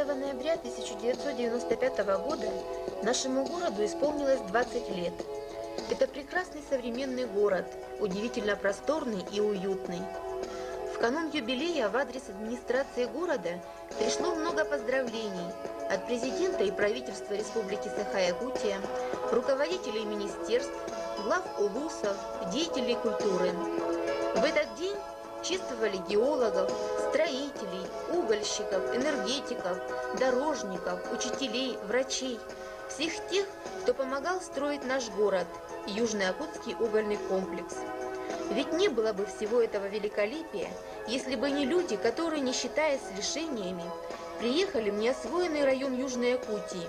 ноября 1995 года нашему городу исполнилось 20 лет. Это прекрасный современный город, удивительно просторный и уютный. В канун юбилея в адрес администрации города пришло много поздравлений от президента и правительства Республики Саха-Якутия, руководителей министерств, глав улусов, деятелей культуры. В этот день чествовали геологов, строителей, угольщиков, энергетиков, дорожников, учителей, врачей, всех тех, кто помогал строить наш город, Южно-Якутский угольный комплекс. Ведь не было бы всего этого великолепия, если бы не люди, которые, не считаясь с лишениями, приехали в неосвоенный район Южной Якутии.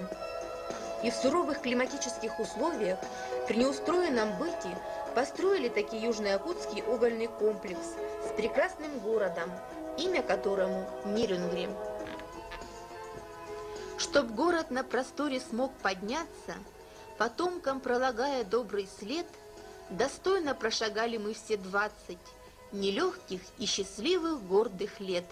И в суровых климатических условиях, при неустроенном быте, построили таки Южно-Якутский угольный комплекс с прекрасным городом, имя которому Нерюнгри. Чтоб город на просторе смог подняться, потомкам пролагая добрый след, достойно прошагали мы все 20 нелегких и счастливых гордых лет.